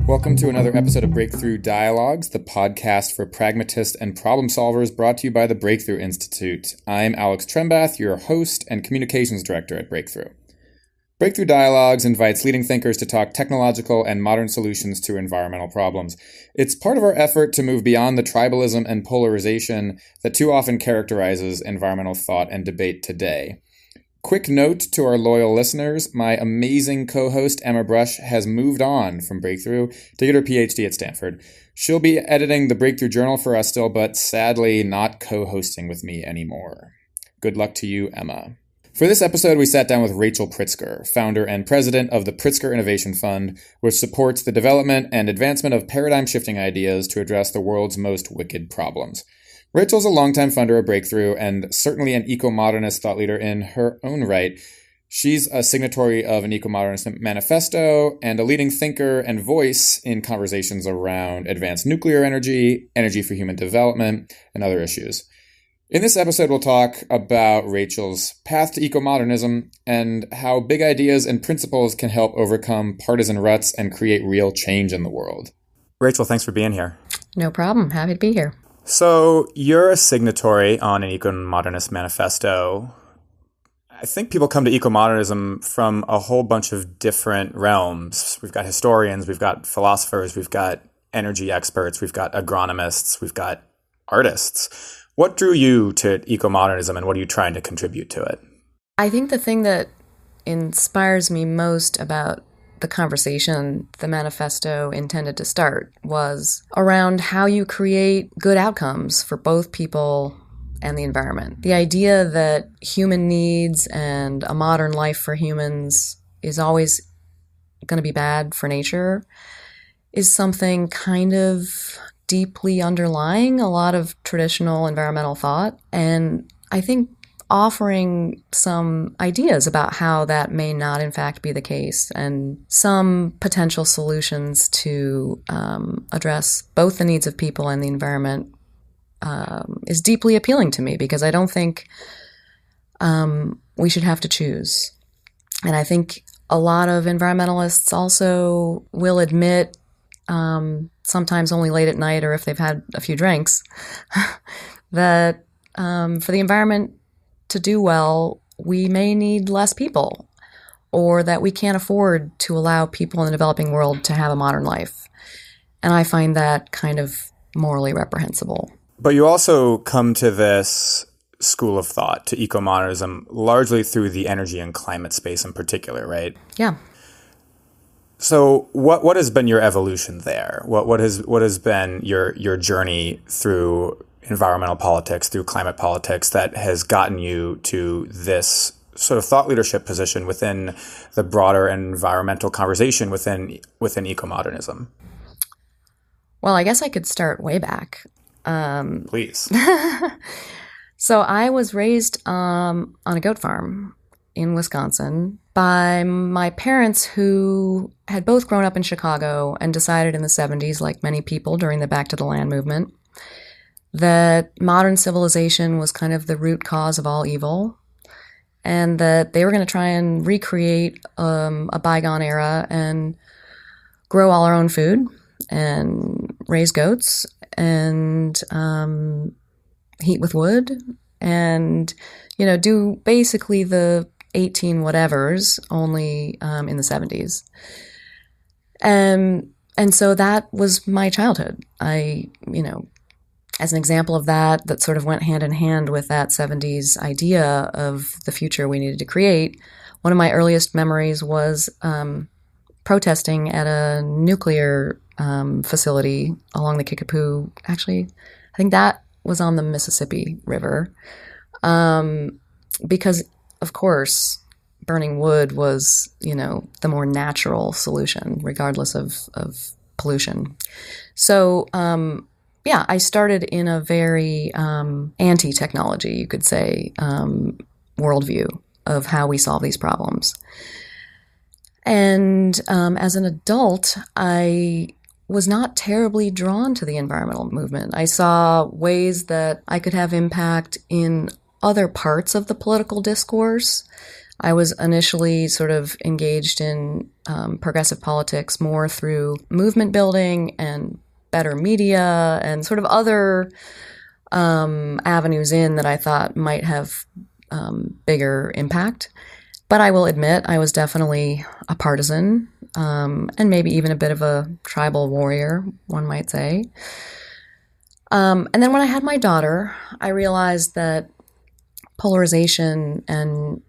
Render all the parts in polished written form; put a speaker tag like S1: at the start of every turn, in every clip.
S1: Welcome to another episode of Breakthrough Dialogues, the podcast for pragmatists and problem solvers, brought to you by the Breakthrough Institute. I'm Alex Trembath, your host and communications director at Breakthrough. Breakthrough Dialogues invites leading thinkers to talk technological and modern solutions to environmental problems. It's part of our effort to move beyond the tribalism and polarization that too often characterizes environmental thought and debate today. Quick note to our loyal listeners, my amazing co-host Emma Brush has moved on from Breakthrough to get her PhD at Stanford. She'll be editing the Breakthrough Journal for us still, but sadly not co-hosting with me anymore. Good luck to you, Emma. For this episode, we sat down with Rachel Pritzker, founder and president of the Pritzker Innovation Fund, which supports the development and advancement of paradigm-shifting ideas to address the world's most wicked problems. Rachel's a longtime funder of Breakthrough and certainly an ecomodernist thought leader in her own right. She's a signatory of an Ecomodernist Manifesto and a leading thinker and voice in conversations around advanced nuclear energy, energy for human development, and other issues. In this episode, we'll talk about Rachel's path to ecomodernism and how big ideas and principles can help overcome partisan ruts and create real change in the world. Rachel, thanks for being here.
S2: No problem. Happy to be here.
S1: So you're a signatory on an Ecomodernist Manifesto. I think people come to ecomodernism from a whole bunch of different realms. We've got historians, we've got philosophers, we've got energy experts, we've got agronomists, we've got artists. What drew you to ecomodernism and what are you trying to contribute to it?
S2: I think the thing that inspires me most about the conversation the manifesto intended to start was around how you create good outcomes for both people and the environment. The idea that human needs and a modern life for humans is always going to be bad for nature is something kind of deeply underlying a lot of traditional environmental thought. And I think offering some ideas about how that may not in fact be the case and some potential solutions to address both the needs of people and the environment is deeply appealing to me because I don't think we should have to choose. And I think a lot of environmentalists also will admit, sometimes only late at night or if they've had a few drinks, that for the environment to do well, we may need less people, or that we can't afford to allow people in the developing world to have a modern life. And I find that kind of morally reprehensible.
S1: But you also come to this school of thought, to ecomodernism, largely through the energy and climate space in particular, right?
S2: Yeah.
S1: So what has been your evolution there? What has been your journey through environmental politics, through climate politics that has gotten you to this sort of thought leadership position within the broader environmental conversation within ecomodernism?
S2: Well, I guess I could start way back.
S1: Please.
S2: So I was raised on a goat farm in Wisconsin by my parents who had both grown up in Chicago and decided in the 70s, like many people during the Back to the Land movement, that modern civilization was kind of the root cause of all evil, and that they were going to try and recreate a bygone era and grow all our own food and raise goats and heat with wood and, do basically the 18 whatevers, only in the 70s. And so that was my childhood. As an example of that sort of went hand in hand with that 70s idea of the future we needed to create, one of my earliest memories was protesting at a nuclear facility along the Kickapoo. Actually, I think that was on the Mississippi River. Because, of course, burning wood was, the more natural solution, regardless of pollution. So, I started in a very anti-technology, you could say, worldview of how we solve these problems. And as an adult, I was not terribly drawn to the environmental movement. I saw ways that I could have impact in other parts of the political discourse. I was initially sort of engaged in progressive politics more through movement building and better media and sort of other avenues in that I thought might have bigger impact. But I will admit I was definitely a partisan and maybe even a bit of a tribal warrior, one might say. And then when I had my daughter, I realized that polarization and,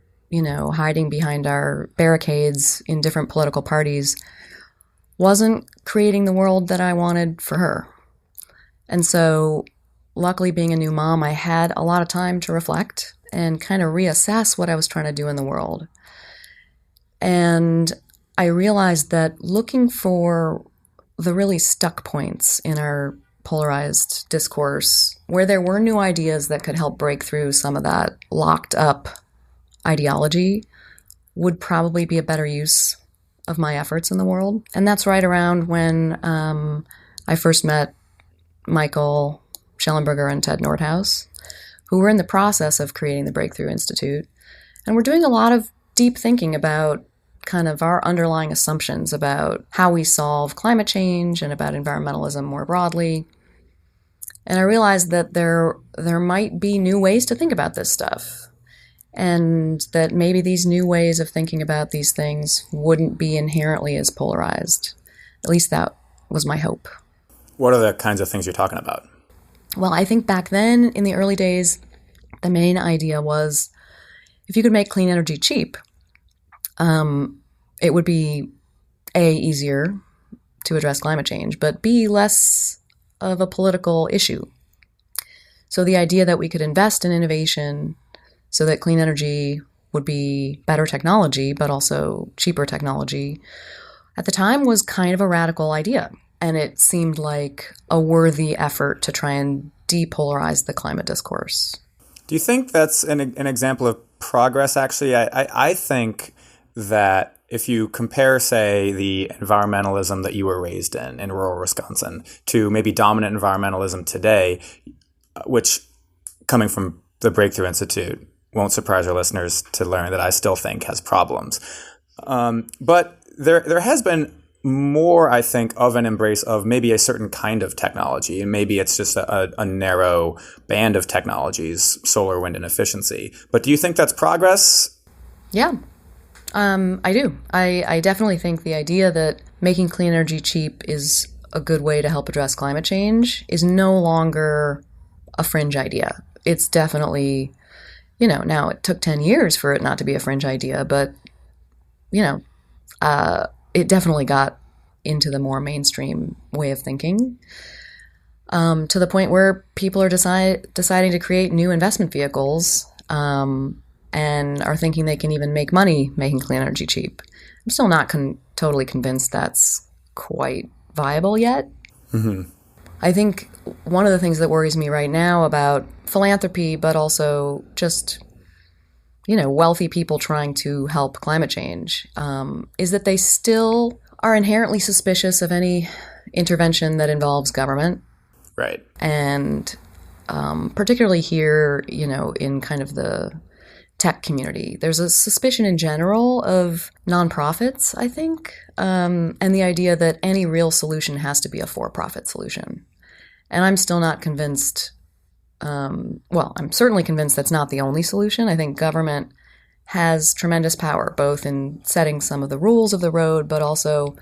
S2: hiding behind our barricades in different political parties wasn't creating the world that I wanted for her. And so, luckily, being a new mom, I had a lot of time to reflect and kind of reassess what I was trying to do in the world. And I realized that looking for the really stuck points in our polarized discourse, where there were new ideas that could help break through some of that locked up ideology, would probably be a better use of my efforts in the world. And that's right around when I first met Michael Schellenberger and Ted Nordhaus, who were in the process of creating the Breakthrough Institute. And we're doing a lot of deep thinking about kind of our underlying assumptions about how we solve climate change and about environmentalism more broadly. And I realized that there might be new ways to think about this stuff, and that maybe these new ways of thinking about these things wouldn't be inherently as polarized. At least that was my hope.
S1: What are the kinds of things you're talking about?
S2: Well, I think back then, in the early days, the main idea was if you could make clean energy cheap, it would be A, easier to address climate change, but B, less of a political issue. So the idea that we could invest in innovation so that clean energy would be better technology, but also cheaper technology, at the time was kind of a radical idea. And it seemed like a worthy effort to try and depolarize the climate discourse.
S1: Do you think that's an example of progress, actually? I think that if you compare, say, the environmentalism that you were raised in rural Wisconsin to maybe dominant environmentalism today, which, coming from the Breakthrough Institute, won't surprise our listeners to learn that I still think has problems. But there has been more, I think, of an embrace of maybe a certain kind of technology, and maybe it's just a narrow band of technologies, solar, wind, and efficiency. But do you think that's progress?
S2: Yeah, I do. I definitely think the idea that making clean energy cheap is a good way to help address climate change is no longer a fringe idea. It's definitely, now it took 10 years for it not to be a fringe idea, but, it definitely got into the more mainstream way of thinking, to the point where people are deciding to create new investment vehicles and are thinking they can even make money making clean energy cheap. I'm still not totally convinced that's quite viable yet. Mm-hmm. I think one of the things that worries me right now about philanthropy, but also just wealthy people trying to help climate change, is that they still are inherently suspicious of any intervention that involves government.
S1: Right.
S2: And particularly here, in kind of the tech community, there's a suspicion in general of nonprofits, I think, and the idea that any real solution has to be a for-profit solution. And I'm still not convinced. I'm certainly convinced that's not the only solution. I think government has tremendous power, both in setting some of the rules of the road, but also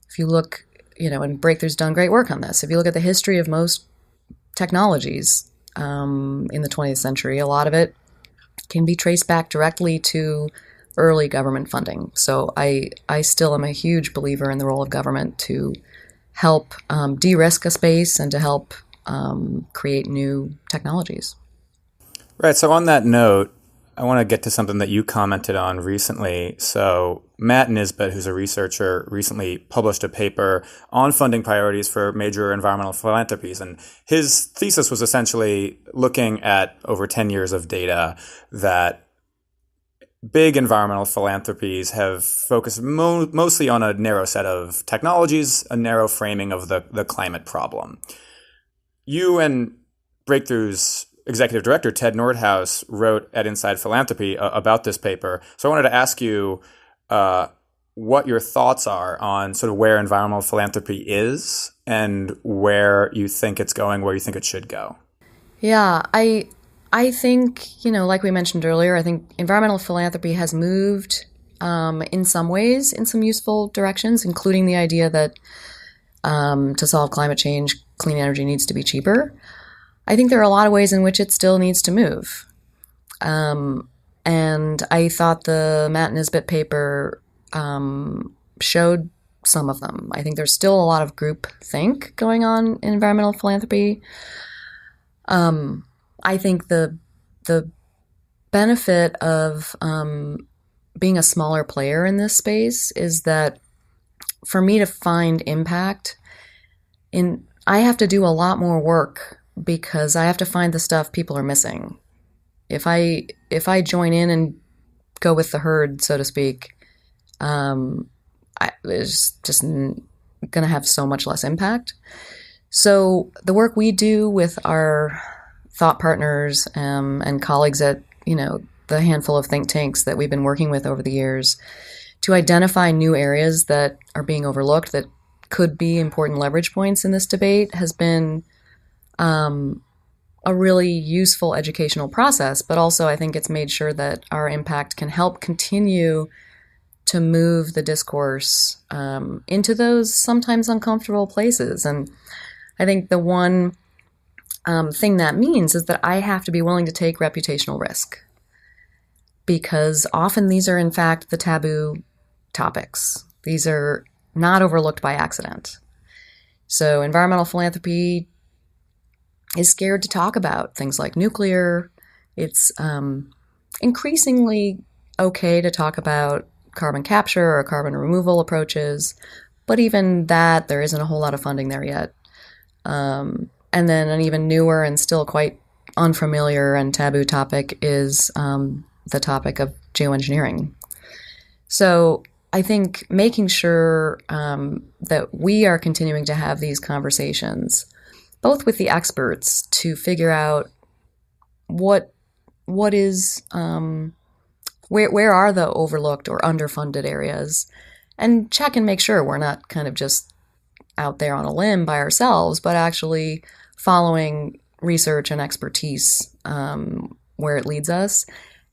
S2: if you look, and Breakthrough's done great work on this. If you look at the history of most technologies in the 20th century, a lot of it can be traced back directly to early government funding. So I still am a huge believer in the role of government to help de-risk a space and to help create new technologies.
S1: Right. So on that note, I want to get to something that you commented on recently. So Matt Nisbet, who's a researcher, recently published a paper on funding priorities for major environmental philanthropies. And his thesis was essentially looking at over 10 years of data that big environmental philanthropies have focused mostly on a narrow set of technologies, a narrow framing of the climate problem. You and Breakthrough's executive director, Ted Nordhaus, wrote at Inside Philanthropy about this paper. So I wanted to ask you what your thoughts are on sort of where environmental philanthropy is and where you think it's going, where you think it should go.
S2: Yeah, I think, like we mentioned earlier, I think environmental philanthropy has moved in some ways in some useful directions, including the idea that to solve climate change, clean energy needs to be cheaper. I think there are a lot of ways in which it still needs to move. And I thought the Matt Nisbet paper showed some of them. I think there's still a lot of groupthink going on in environmental philanthropy. I think the benefit of being a smaller player in this space is that for me to find impact, I have to do a lot more work because I have to find the stuff people are missing. If I join in and go with the herd, so to speak, it's just going to have so much less impact. So the work we do with our thought partners and colleagues at the handful of think tanks that we've been working with over the years to identify new areas that are being overlooked that could be important leverage points in this debate has been a really useful educational process, but also I think it's made sure that our impact can help continue to move the discourse into those sometimes uncomfortable places. And I think the one thing that means is that I have to be willing to take reputational risk, because often these are in fact the taboo topics. These are not overlooked by accident. So environmental philanthropy is scared to talk about things like nuclear. It's increasingly okay to talk about carbon capture or carbon removal approaches, but even that, there isn't a whole lot of funding there yet. And then an even newer and still quite unfamiliar and taboo topic is the topic of geoengineering. So I think making sure that we are continuing to have these conversations, both with the experts to figure out what is where are the overlooked or underfunded areas, and check and make sure we're not kind of just out there on a limb by ourselves, but actually following research and expertise where it leads us,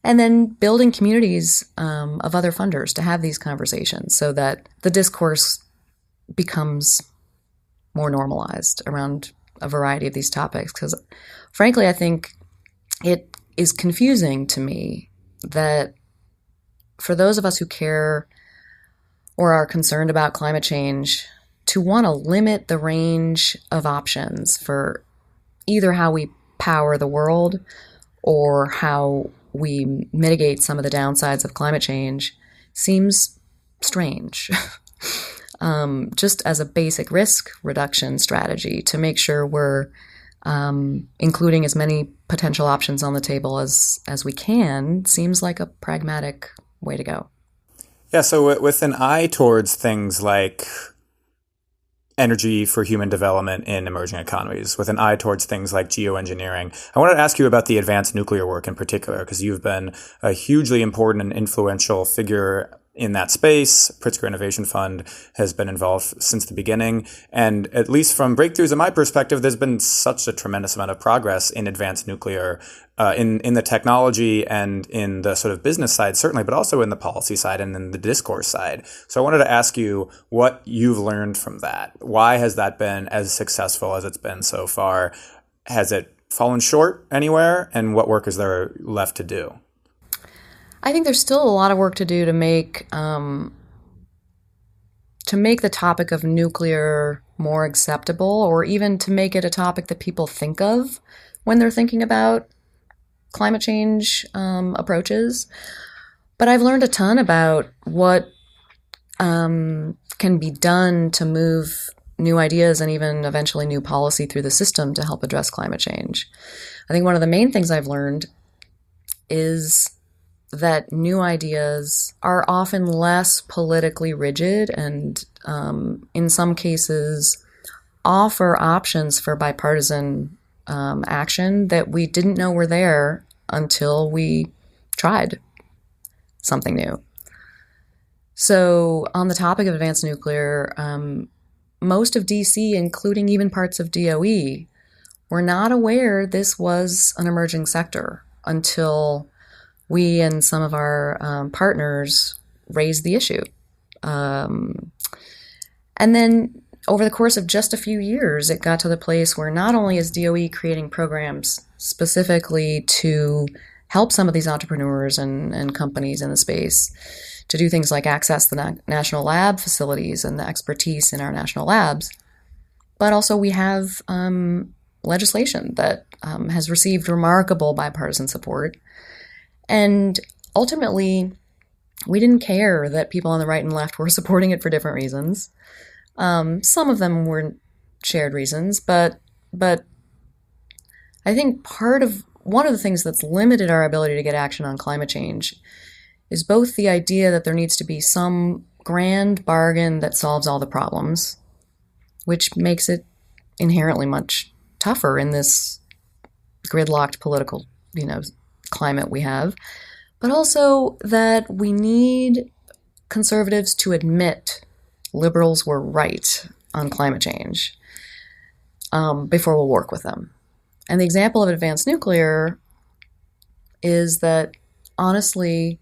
S2: and then building communities of other funders to have these conversations so that the discourse becomes more normalized around a variety of these topics. Because frankly, I think it is confusing to me that for those of us who care or are concerned about climate change, to want to limit the range of options for either how we power the world or how we mitigate some of the downsides of climate change seems strange. Just as a basic risk reduction strategy to make sure we're including as many potential options on the table as we can seems like a pragmatic way to go.
S1: Yeah, so with an eye towards things like energy for human development in emerging economies, with an eye towards things like geoengineering, I wanted to ask you about the advanced nuclear work in particular, because you've been a hugely important and influential figure in that space. Pritzker Innovation Fund has been involved since the beginning. And at least from breakthroughs in my perspective, there's been such a tremendous amount of progress in advanced nuclear, in the technology and in the sort of business side, certainly, but also in the policy side and in the discourse side. So I wanted to ask you what you've learned from that. Why has that been as successful as it's been so far? Has it fallen short anywhere? And what work is there left to do?
S2: I think there's still a lot of work to do to make the topic of nuclear more acceptable, or even to make it a topic that people think of when they're thinking about climate change approaches. But I've learned a ton about what can be done to move new ideas and even eventually new policy through the system to help address climate change. I think one of the main things I've learned is that new ideas are often less politically rigid and in some cases offer options for bipartisan action that we didn't know were there until we tried something new. So on the topic of advanced nuclear, most of DC, including even parts of DOE, were not aware this was an emerging sector until we and some of our partners raised the issue. And then over the course of just a few years, it got to the place where not only is DOE creating programs specifically to help some of these entrepreneurs and companies in the space to do things like access the national lab facilities and the expertise in our national labs, but also we have legislation that has received remarkable bipartisan support. And ultimately, we didn't care that people on the right and left were supporting it for different reasons. Some of them were shared reasons, but I think one of the things that's limited our ability to get action on climate change is both the idea that there needs to be some grand bargain that solves all the problems, which makes it inherently much tougher in this gridlocked political, climate we have, but also that we need conservatives to admit liberals were right on climate change before we'll work with them. And the example of advanced nuclear is that, honestly,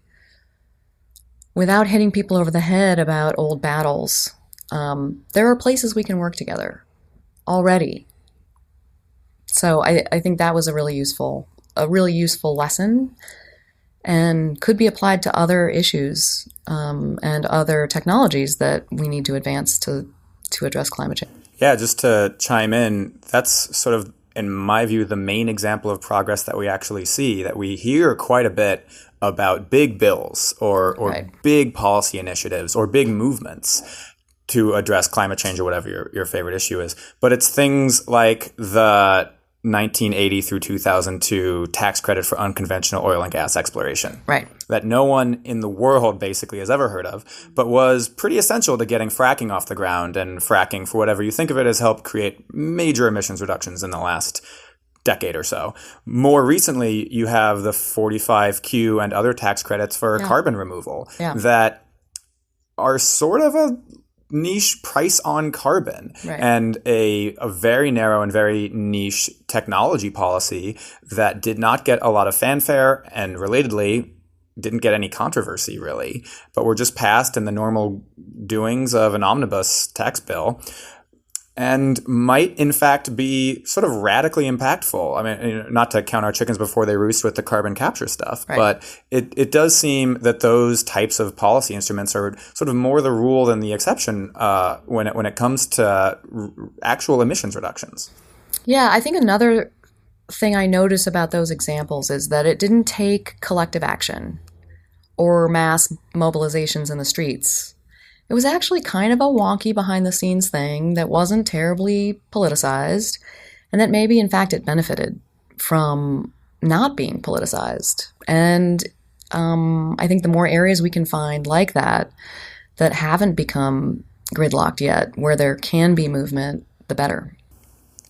S2: without hitting people over the head about old battles, there are places we can work together already. So I think that was a really useful lesson, and could be applied to other issues and other technologies that we need to advance to address climate change.
S1: Yeah, just to chime in, that's sort of, in my view, the main example of progress that we actually see, that we hear quite a bit about big bills or
S2: Right.
S1: big policy initiatives or big movements to address climate change or whatever your favorite issue is. But it's things like the 1980 through 2002 tax credit for unconventional oil and gas exploration.
S2: Right.
S1: That no one in the world basically has ever heard of, but was pretty essential to getting fracking off the ground. And fracking, for whatever you think of it, has helped create major emissions reductions in the last decade or so. More recently, you have the 45Q and other tax credits for carbon removal that are sort of a niche price on carbon, and a very narrow and very niche technology policy that did not get a lot of fanfare and, relatedly, didn't get any controversy really, but were just passed in the normal doings of an omnibus tax bill, and might in fact be sort of radically impactful. I mean, not to count our chickens before they roost with the carbon capture stuff, but it does seem that those types of policy instruments are sort of more the rule than the exception when it comes to actual emissions reductions.
S2: Yeah, I think another thing I notice about those examples is that it didn't take collective action or mass mobilizations in the streets. It was actually kind of a wonky behind-the-scenes thing that wasn't terribly politicized, and that maybe, in fact, it benefited from not being politicized. And I think the more areas we can find like that haven't become gridlocked yet, where there can be movement, the better.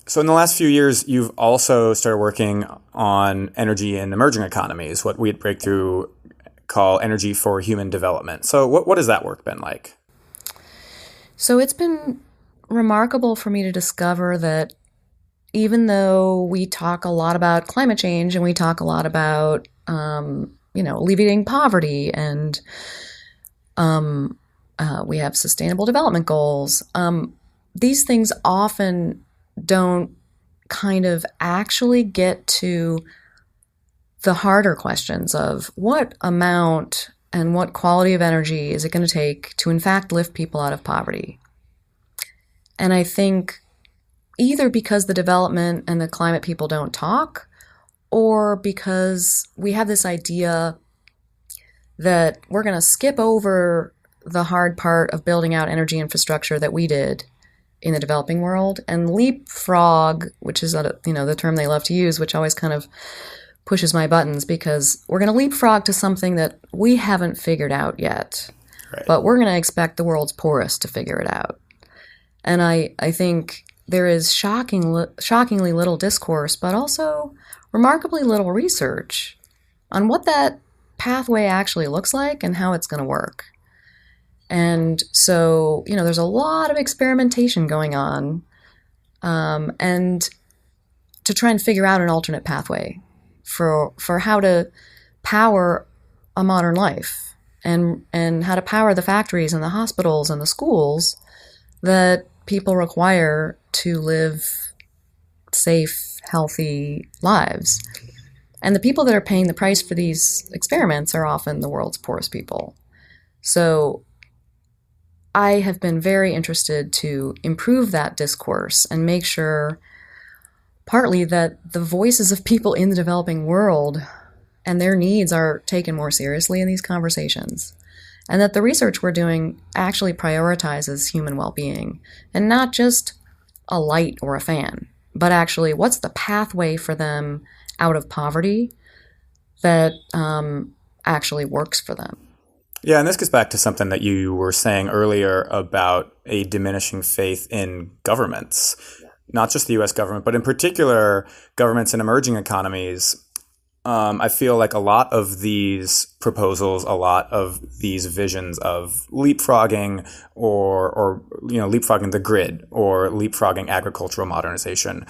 S1: So in the last few years, you've also started working on energy in emerging economies, what we at Breakthrough call energy for human development. So what has that work been like?
S2: So it's been remarkable for me to discover that even though we talk a lot about climate change and we talk a lot about, alleviating poverty and we have sustainable development goals, these things often don't kind of actually get to the harder questions of what amount and what quality of energy is it going to take to, in fact, lift people out of poverty. And I think either because the development and the climate people don't talk, or because we have this idea that we're going to skip over the hard part of building out energy infrastructure that we did in the developing world and leapfrog, which is the term they love to use, which always kind of pushes my buttons, because we're going to leapfrog to something that we haven't figured out yet, but we're going to expect the world's poorest to figure it out. And I think there is shockingly little discourse, but also remarkably little research on what that pathway actually looks like and how it's going to work. And so, there's a lot of experimentation going on, and to try and figure out an alternate pathway for how to power a modern life and how to power the factories and the hospitals and the schools that people require to live safe, healthy lives. And the people that are paying the price for these experiments are often the world's poorest people. So I have been very interested to improve that discourse and make sure partly that the voices of people in the developing world and their needs are taken more seriously in these conversations, and that the research we're doing actually prioritizes human well-being, and not just a light or a fan, but actually what's the pathway for them out of poverty that actually works for them.
S1: Yeah, and this gets back to something that you were saying earlier about a diminishing faith in governments, not just the U.S. government, but in particular governments in emerging economies. I feel like a lot of these proposals, a lot of these visions of leapfrogging or leapfrogging the grid or leapfrogging agricultural modernization,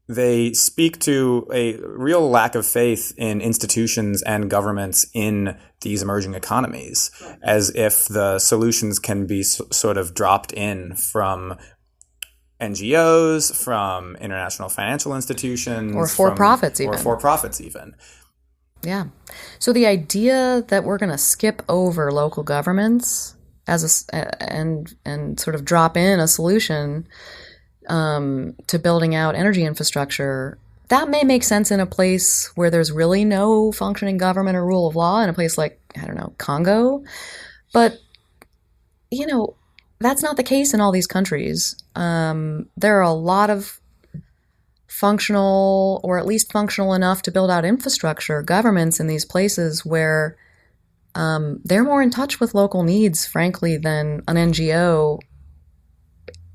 S1: they speak to a real lack of faith in institutions and governments in these emerging economies, as if the solutions can be sort of dropped in from NGOs, from international financial institutions.
S2: Or for-profits even.
S1: Or for-profits even.
S2: Yeah. So the idea that we're going to skip over local governments and sort of drop in a solution to building out energy infrastructure, that may make sense in a place where there's really no functioning government or rule of law, in a place like, Congo. But, that's not the case in all these countries. There are a lot of functional, or at least functional enough to build out infrastructure, governments in these places where they're more in touch with local needs, frankly, than an NGO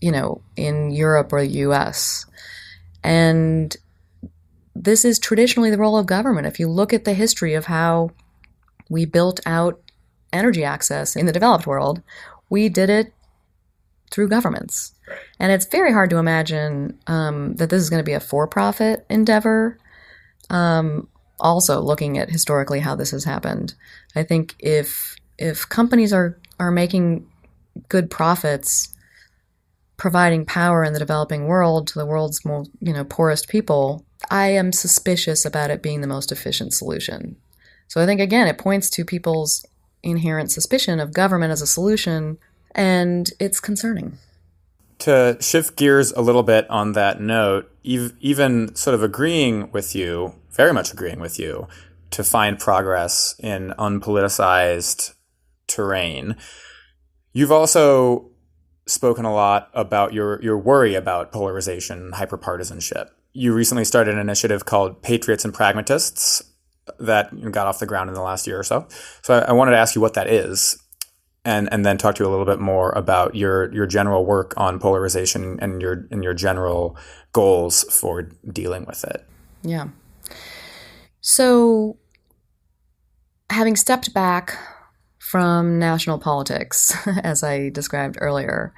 S2: in Europe or the US. And this is traditionally the role of government. If you look at the history of how we built out energy access in the developed world, we did it through governments. And it's very hard to imagine that this is going to be a for-profit endeavor. Also, looking at historically how this has happened, I think if companies are making good profits, providing power in the developing world to the world's most, poorest people, I am suspicious about it being the most efficient solution. So I think, again, it points to people's inherent suspicion of government as a solution, and it's concerning.
S1: To shift gears a little bit on that note, even sort of agreeing with you, very much agreeing with you, to find progress in unpoliticized terrain, you've also spoken a lot about your worry about polarization, hyperpartisanship. You recently started an initiative called Patriots and Pragmatists that got off the ground in the last year or so. So I wanted to ask you what that is, and then talk to you a little bit more about your general work on polarization and your general goals for dealing with it.
S2: Yeah. So having stepped back from national politics, as I described earlier,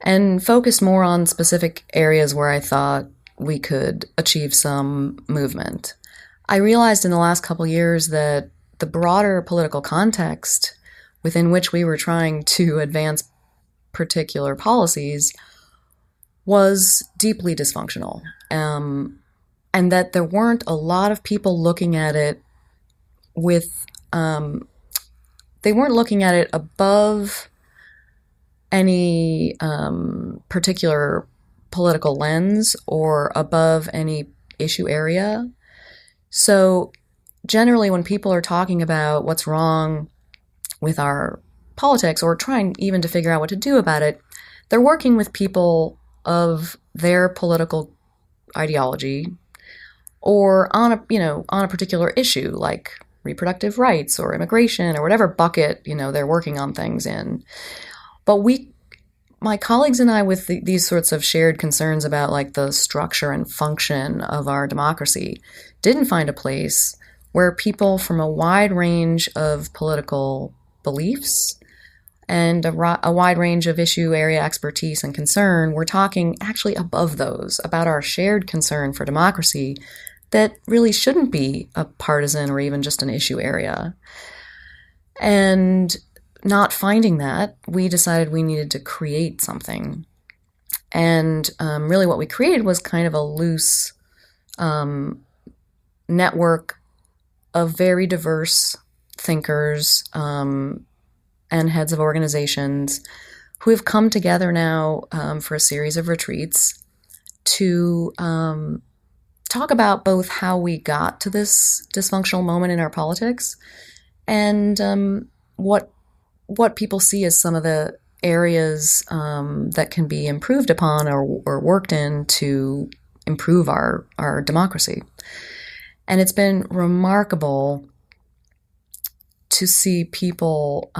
S2: and focused more on specific areas where I thought we could achieve some movement, I realized in the last couple years that the broader political context within which we were trying to advance particular policies was deeply dysfunctional, and that there weren't a lot of people looking at it with they weren't looking at it above any particular political lens or above any issue area. So generally when people are talking about what's wrong with our politics or trying even to figure out what to do about it, they're working with people of their political ideology or on a particular issue like reproductive rights or immigration or whatever bucket, they're working on things in. But we my colleagues and I, with these sorts of shared concerns about like the structure and function of our democracy, didn't find a place where people from a wide range of political beliefs and a wide range of issue area expertise and concern were talking actually above those about our shared concern for democracy that really shouldn't be a partisan or even just an issue area. And not finding that, we decided we needed to create something. And really what we created was kind of a loose network of very diverse thinkers and heads of organizations who have come together now for a series of retreats to talk about both how we got to this dysfunctional moment in our politics and what people see as some of the areas that can be improved upon or worked in to improve our democracy. And it's been remarkable to see people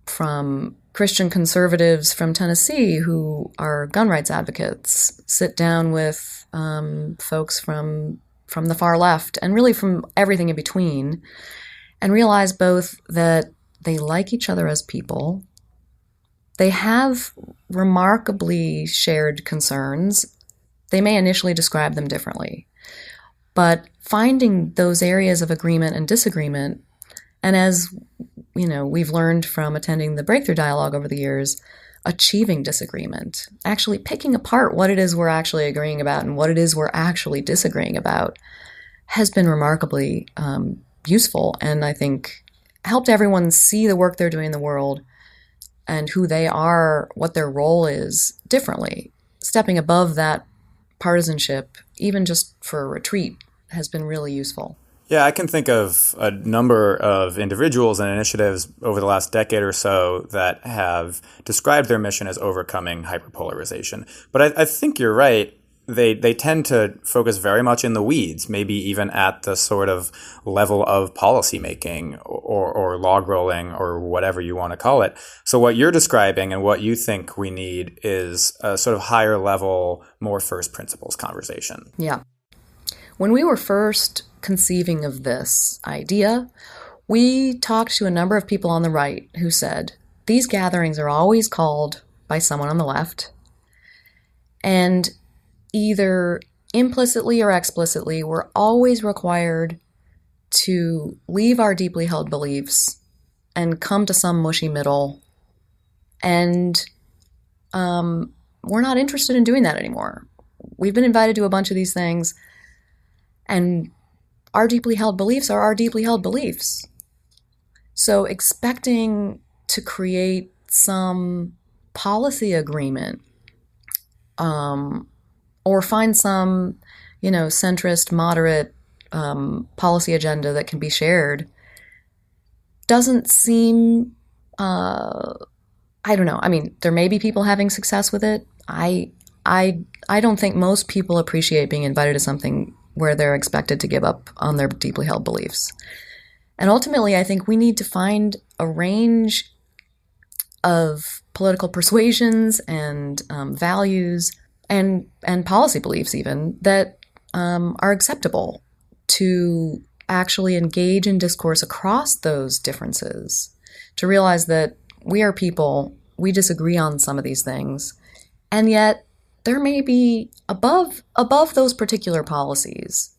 S2: from Christian conservatives from Tennessee who are gun rights advocates sit down with folks from the far left and really from everything in between and realize both that they like each other as people, they have remarkably shared concerns. They may initially describe them differently, but finding those areas of agreement and disagreement, and as you know, we've learned from attending the Breakthrough Dialogue over the years, achieving disagreement, actually picking apart what it is we're actually agreeing about and what it is we're actually disagreeing about, has been remarkably useful, and I think helped everyone see the work they're doing in the world and who they are, what their role is differently. Stepping above that partisanship, even just for a retreat, has been really useful.
S1: Yeah, I can think of a number of individuals and initiatives over the last decade or so that have described their mission as overcoming hyperpolarization. But I think you're right. They tend to focus very much in the weeds, maybe even at the sort of level of policymaking or log rolling or whatever you want to call it. So what you're describing and what you think we need is a sort of higher level, more first principles conversation.
S2: Yeah. When we were first conceiving of this idea, we talked to a number of people on the right who said, these gatherings are always called by someone on the left, and either implicitly or explicitly, we're always required to leave our deeply held beliefs and come to some mushy middle. And we're not interested in doing that anymore. We've been invited to a bunch of these things, and our deeply held beliefs are our deeply held beliefs. So expecting to create some policy agreement or find some, centrist, moderate policy agenda that can be shared doesn't seem, I don't know. I mean, there may be people having success with it. I don't think most people appreciate being invited to something where they're expected to give up on their deeply held beliefs. And ultimately, I think we need to find a range of political persuasions and values and policy beliefs even that are acceptable to actually engage in discourse across those differences, to realize that we are people, we disagree on some of these things, and yet there may be above those particular policies,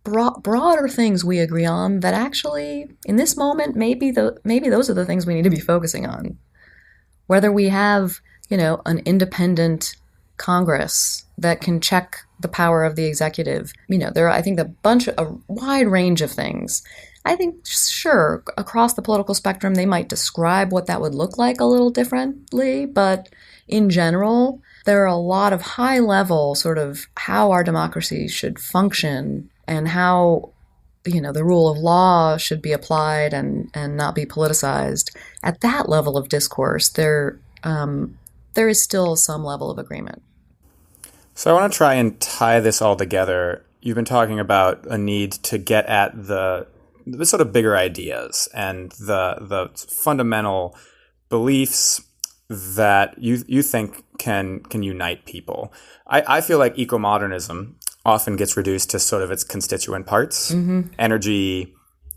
S2: broader things we agree on that actually, in this moment, maybe those are the things we need to be focusing on. Whether we have, an independent Congress that can check the power of the executive, there are, I think, a wide range of things. I think, sure, across the political spectrum, they might describe what that would look like a little differently, but in general, there are a lot of high-level sort of how our democracy should function and how, the rule of law should be applied and not be politicized. At that level of discourse, there is still some level of agreement.
S1: So I want to try and tie this all together. You've been talking about a need to get at the sort of bigger ideas and the fundamental beliefs that you think can unite people? I feel like ecomodernism often gets reduced to sort of its constituent parts, energy,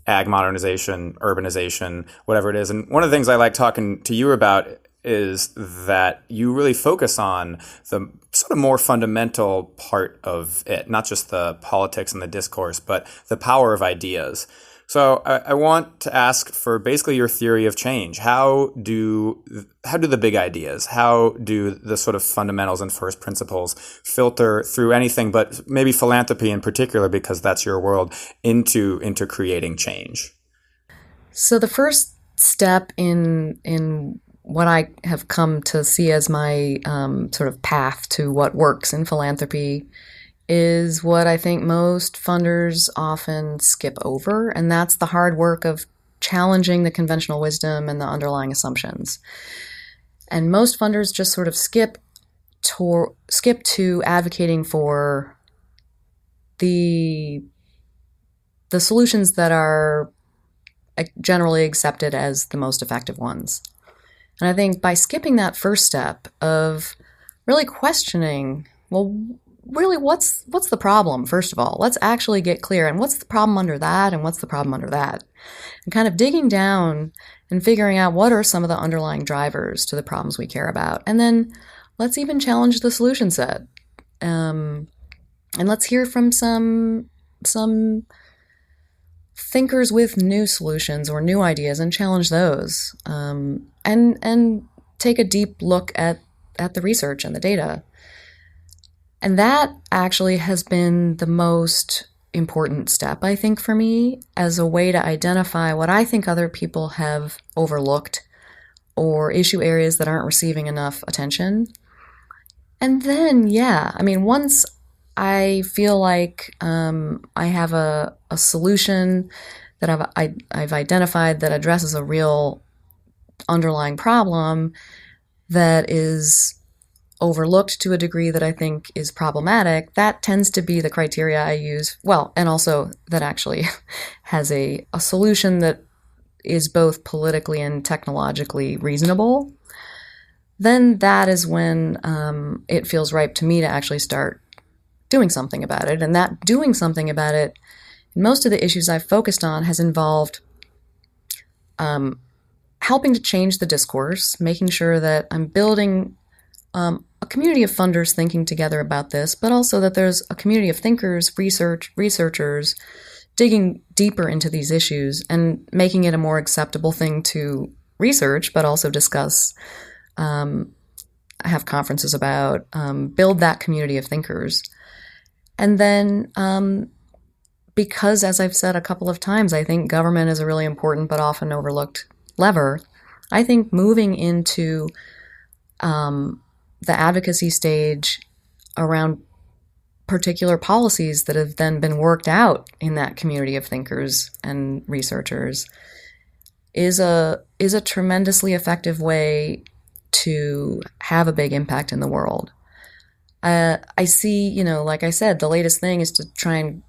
S1: ag modernization, urbanization, whatever it is. And one of the things I like talking to you about is that you really focus on the sort of more fundamental part of it, not just the politics and the discourse, but the power of ideas. So I want to ask for basically your theory of change. How do the big ideas, how do the sort of fundamentals and first principles filter through anything, but maybe philanthropy in particular, because that's your world, into creating change?
S2: So the first step in what I have come to see as my sort of path to what works in philanthropy is what I think most funders often skip over, and that's the hard work of challenging the conventional wisdom and the underlying assumptions. And most funders just sort of skip to advocating for the solutions that are generally accepted as the most effective ones. And I think by skipping that first step of really questioning, well, really, what's the problem, first of all? Let's actually get clear. And what's the problem under that? And what's the problem under that? And kind of digging down and figuring out what are some of the underlying drivers to the problems we care about. And then let's even challenge the solution set. And let's hear from some thinkers with new solutions or new ideas and challenge those. And take a deep look at the research and the data. And that actually has been the most important step, I think, for me, as a way to identify what I think other people have overlooked or issue areas that aren't receiving enough attention. And then, once I feel like I have a solution that I've identified that addresses a real underlying problem that is overlooked to a degree that I think is problematic, that tends to be the criteria I use. Well, and also that actually has a solution that is both politically and technologically reasonable. Then that is when it feels ripe to me to actually start doing something about it. And that doing something about it, most of the issues I've focused on has involved helping to change the discourse, making sure that I'm building a community of funders thinking together about this, but also that there's a community of thinkers, researchers digging deeper into these issues and making it a more acceptable thing to research, but also discuss, have conferences about, build that community of thinkers. And then because, as I've said a couple of times, I think government is a really important but often overlooked lever, I think moving into the advocacy stage around particular policies that have then been worked out in that community of thinkers and researchers is a tremendously effective way to have a big impact in the world. I see, like I said, the latest thing is to try and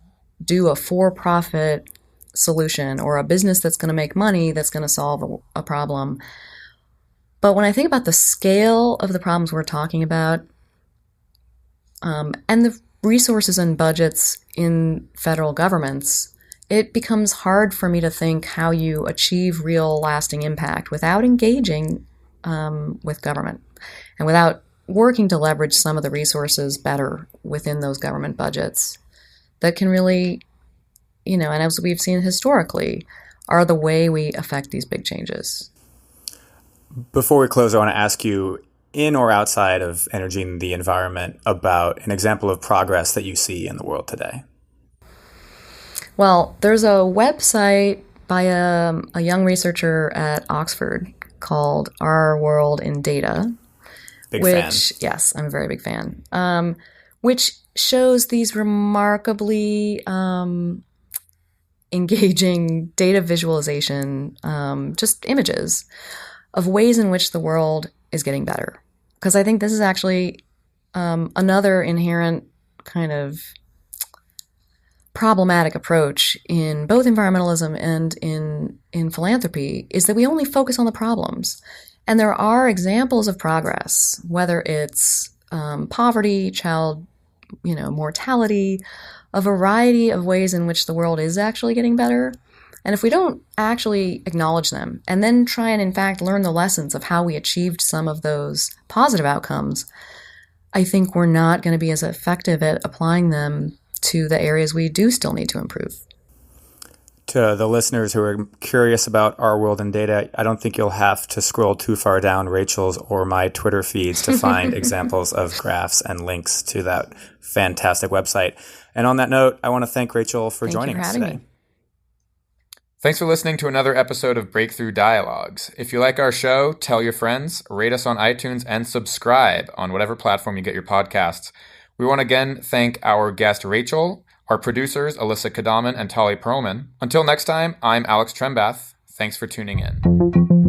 S2: do a for-profit solution or a business that's going to make money that's going to solve a problem. But when I think about the scale of the problems we're talking about, and the resources and budgets in federal governments, it becomes hard for me to think how you achieve real lasting impact without engaging with government and without working to leverage some of the resources better within those government budgets that can really, and as we've seen historically, are the way we affect these big changes.
S1: Before we close, I want to ask you, in or outside of energy and the environment, about an example of progress that you see in the world today.
S2: Well, there's a website by a young researcher at Oxford called Our World in Data.
S1: Big fan.
S2: Yes, I'm a very big fan. Which shows these remarkably engaging data visualization, just images of ways in which the world is getting better. Because I think this is actually another inherent kind of problematic approach in both environmentalism and in philanthropy, is that we only focus on the problems. And there are examples of progress, whether it's poverty, child, mortality, a variety of ways in which the world is actually getting better. And if we don't actually acknowledge them and then try and, in fact, learn the lessons of how we achieved some of those positive outcomes, I think we're not going to be as effective at applying them to the areas we do still need to improve.
S1: To the listeners who are curious about our world and data, I don't think you'll have to scroll too far down Rachel's or my Twitter feeds to find examples of graphs and links to that fantastic website. And on that note, I want to thank Rachel for joining us today. Thanks for listening to another episode of Breakthrough Dialogues. If you like our show, tell your friends, rate us on iTunes, and subscribe on whatever platform you get your podcasts. We want to again thank our guest, Rachel, our producers, Alyssa Kadaman and Tali Perlman. Until next time, I'm Alex Trembath. Thanks for tuning in.